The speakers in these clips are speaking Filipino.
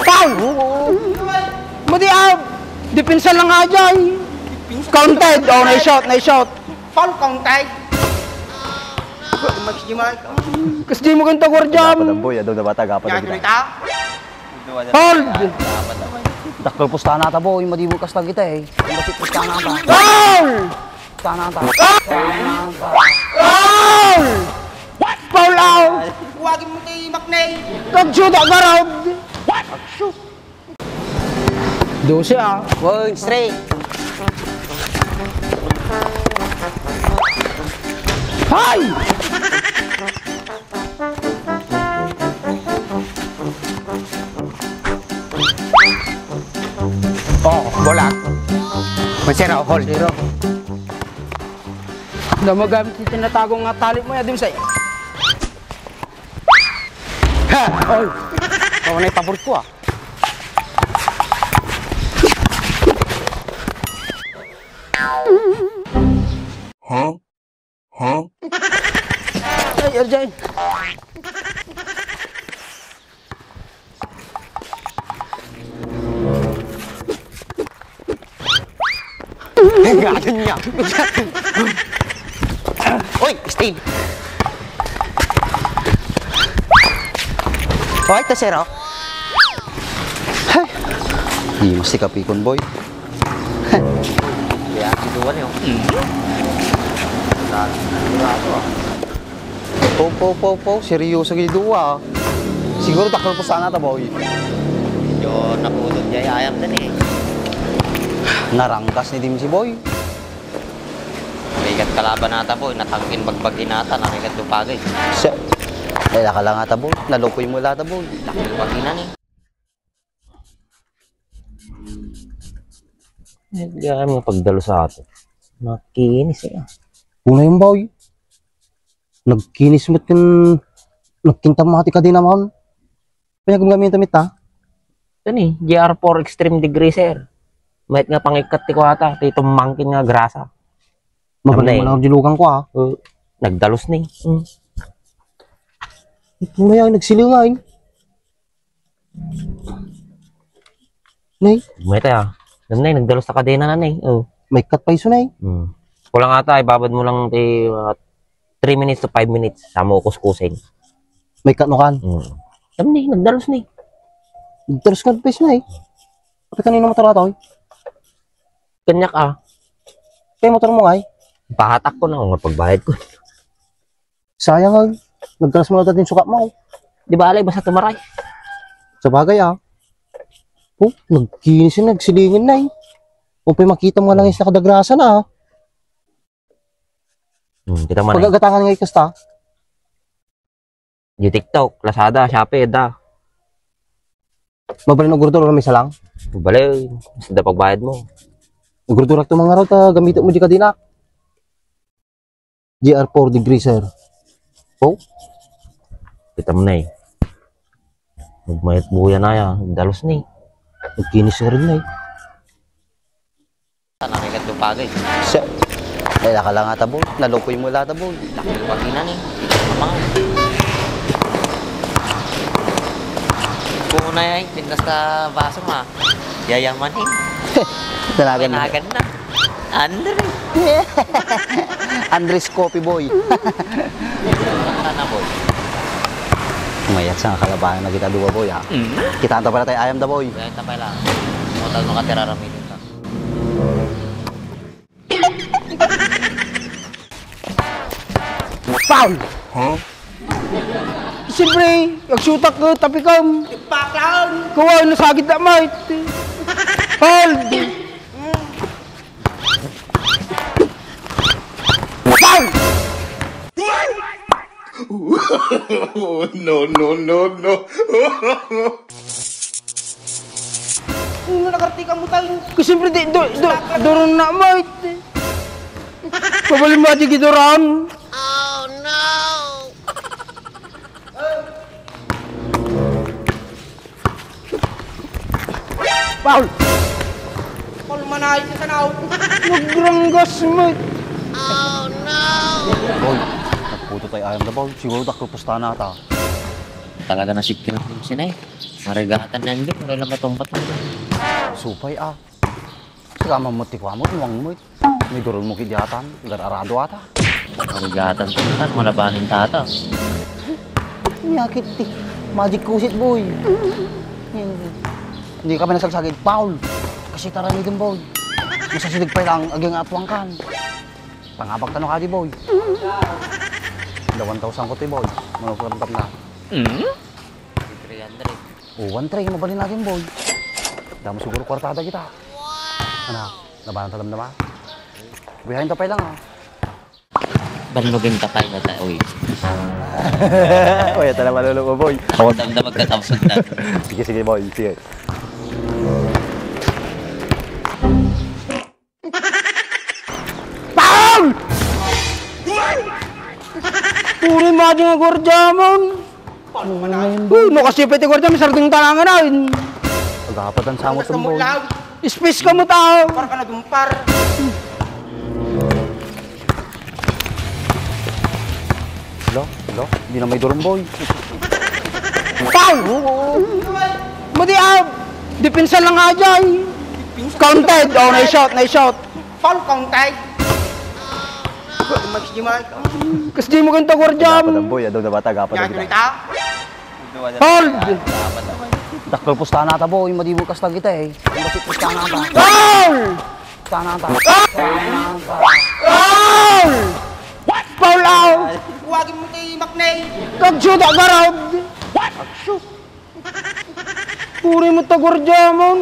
Foul! Madi depensa lang nga dyan. Counted. Oh, na-shot. Foul counted. Kasi di mo ganito gwardyam. Dapat ang boy, adaw na bata, dapat Yan, na kita. Hold! Dakal pustahan nata boy, madibukas lang kita eh. Bakit pustahan nata? Foul! Pustahan nata. Foul! What? Foul out! Huwagin mo kay Macnay. Nag-shoot ako round. What? Shoot. 12 ah. Boy, straight. Hay! Oh, bola. Masira, hold. Zero. Na magamit yung tinatagong nga tali mo yadim sa'yo. Ha! Oy! Ikaw na ipabor ko ah. Ay, Arjay. Gagan niya. Uy, Steve. Hoy, ito sir, oh. Di mesti kapikon boy. Kaya, siduan yun. Po, seryoso gini dua. Siguro dakal pustahan nata boy. Medyo naputod niya ayam din eh. Narangkas ni Dim si boy. Nakikat kalaban nata boy, natangkin bagbagin nata, nakikat lupagay. Siya. Eh, laka lang ata boy. Nalukoy mo lata boy. Nakil baginan eh. Kaya mga pagdalo sa ato. Makinis eh. Una yung boy. Nagkinis mo't yung nagkintamati ka din naman. Kaya gumagamit tamit ha? Ito ni, GR4 Extreme Degree sir. Mahit nga pangikat ti ko ata. Ito mangkin nga grasa. Magaling mo lang dilugan ko ha. Nagdalos ni. Ito na yan, nagsilingay. Nay, Mahit ah. Nanay, nagdalos sa kadena na nay. may cut pa iso nay. Kulang ata, ibabad mo lang 3 minutes to 5 minutes. Sama ko kuskusin. May cut no kan. Alam ni, nagdalos ni. Terus ka pa iso nay. Kapag kanino motor ato? Kanyak ah. Kaya motor mo ay. Pahatak ko na kung pagbayad ko. Sayang ay. Nagkaras mo na dating sukat mo. Di ba alay, basta tumaray. Sa bagay ah. Oh, nagkinis yun, nagsilingin na eh. Kung makita mo lang yung nakadagrasa na ah. Kita man eh. Pagagatangan nga ikasta. Yung TikTok, Lazada, Shopee, da. Mabalin o gurdura may salang. Balay, basta pagbayad mo. Gurdura ito mga raw ta, gamitin mo di ka dinak. GR4 degree sir. Oh, Kita mo na eh. Magmayat buya na yan. Dalos ni. nagkinis na rin na eh. Nakikat lupagay. Siya. Eh, laka lang ata boy. Nalukoy mo lata boy. Nakil baginan eh. Mamang. Kung na yan, pindas na baso ma. Yayaman eh. Tanagan na. Pinagan na. Andre. Andres Coffee boy. Ano boy? Umayat sa kalabahan na kita dua boy ha. Kita anta pala tayo ayam da boy. Kaya tapay lang. Motal mo ka tiraramitin ka. Foul! Siyempre, nag-shootak ko, tapi kam. Ipaklan! Kuha, nasagit na mait. Hold! Foul! Ano nakartika mo tayo? Kasi siyempre, doon na mait. Pabalin mo ati gidoran. Foul! Kung manahit ka sa naw. Nagranggas mo. Boy, nagputo tayo ayam da boy. Siguro dakil pustahan nata. talaga na sikir din siya eh. Marigatan na hindi, wala lang matumpat na. Supay Sige mamuti ko mo, tuwang mo. May durol mo kidyatan, gararado ata. Marigatan to kan, malabanin tata. Nyakit magic kusit boy. Hindi kami nasagsagit, Paul. Kasi tarani din boy. Masasilig pa lang, aging atwang kan. Pangabag tanong ka di boy. 1,000 ko ti boy. Manukuramdam na. 300. O, 1-3, mabalin natin boy. Damo siguro kwartada kita. Anak, labanan talam naman. Bihayin tapay lang Banlugin tapay na tayo. Uy, Oy, ito na malulog mo boy. damdam magkatapos na. Sige boy, sige. Paul! Puri mati nga gwardyamon. Nakasipit yung gwardyamon, sarding talangan na. Pagkakapatan sa mo itong boy. Space ka mo tao. Para ka na dumpar. Lo, hindi na may durong boy. Paul! Mati depensa lang nga dyan. Counted. Oh, na-shot. Paul countay. Max di man. Kasi di mo ganito gwardyam. Tagapatan boy, adaw na ba tagapatan Yan kita. kita. Hold! Dakpal pustahan nata boy, madibulkas lang kita eh. Basit pustahan nata. Paul! Pustahan nata. Paul! Paul out! Huwagin mo kay Macnay. Kag-shoot ako garod! Puri mo ito gwardyamon.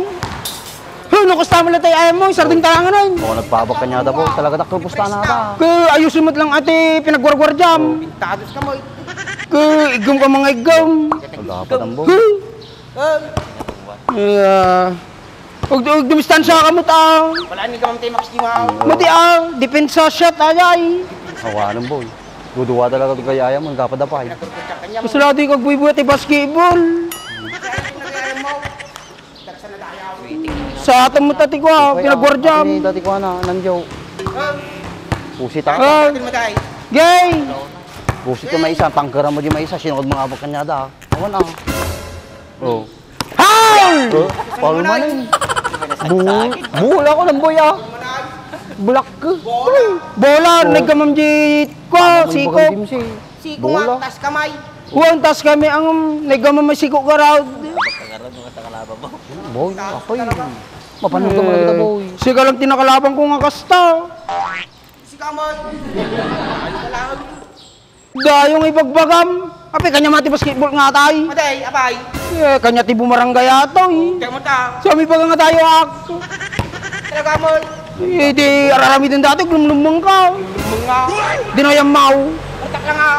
Nakastama na tayo ayaw mo, sarding talangan na. Kung nagpabag ka niya da boy, talaga dakpal pustahan nata. Kaya ayusin mo't lang ate pinagwargwardyam. Pintados ka mo. Kaya igam ka mga igam. Tagapatan boy. Huwag dumistansya ka mo tao. Wala ni ka mamtay Max di man. Mati depensa shot ayay. Hawanan boy. Duduwa talaga ito kaya ayaw mo, nagkapadapay. Nagkurkutsak ka niya mo. Gusto natin kag buibuhat basketball. Nagayaan mo. Darsa na dayaw. Sa atin mo tati ko pinagwardyam. Kami dati ko na, nandiyo. Pusit ako. Bakit mo dahi? Gay! Pusit ka may isa, pangkara mo di may isa, sinukod mga abag kanya da. Awan Oh. Howl! Paul man eh. Buhol ako ng boy Bulak ka. Bola, nagkamamjit ko, siko. Siko nga, tas kamay. Uwan, tas kami ang nagkamamay siko ka raw. Pagkaroon mo sa kalaban mo. Boy, ako'y. Mapanood ka mo na kita boy. Siga lang tinakalaban ko nga kasta. Si kamay. Ano ka lang? Dayong ibagbagam. Ape, kanya mati basketball nga tayo. Maday, abay. Kanya ti bumarangay ato Tiyak mo ta. Sa may baga nga tayo Talaga mo. di ararami din dati, glumlumang ka. Mga. Dinayang mau. Utak lang ha.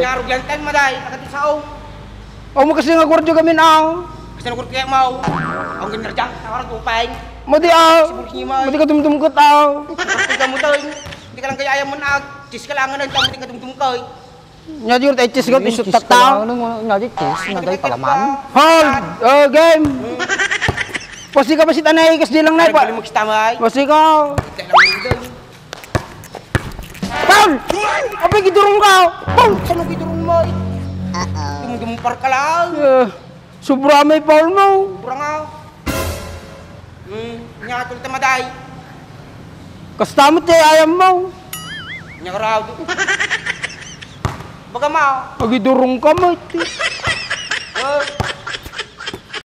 Nyarog yan tan maday. Nakatisaw. O mo kasi nga gwardiyo kami na. Kasi nakurot kaya mau. Ang ginarjang. Nakarag upay. Mati Sibulki mo. mati ka tumtumkot Tiga mo to. Hindi ka lang kaya ayaw mo na. Chis ka lang nga nang hindi ka tumtumkoy. Nya jur tay chis got isut tata. Ngaji tis, ngaji palaman. Hold, game. Pasti ka pasit anay kas di lang nay pa. Pwede mo kistamay. Pasti ka. Tiyak lang mo doon. Paul! Apa gidurong ka? Paul, saan mo kiturong mo? Dumumumpar ka lang. Sobra may Paul mo. Pura nga. Nyatol tamaday. Kastamot kay ayam mo. Nyakaraw. Baga mo. Pagidurong ka mo.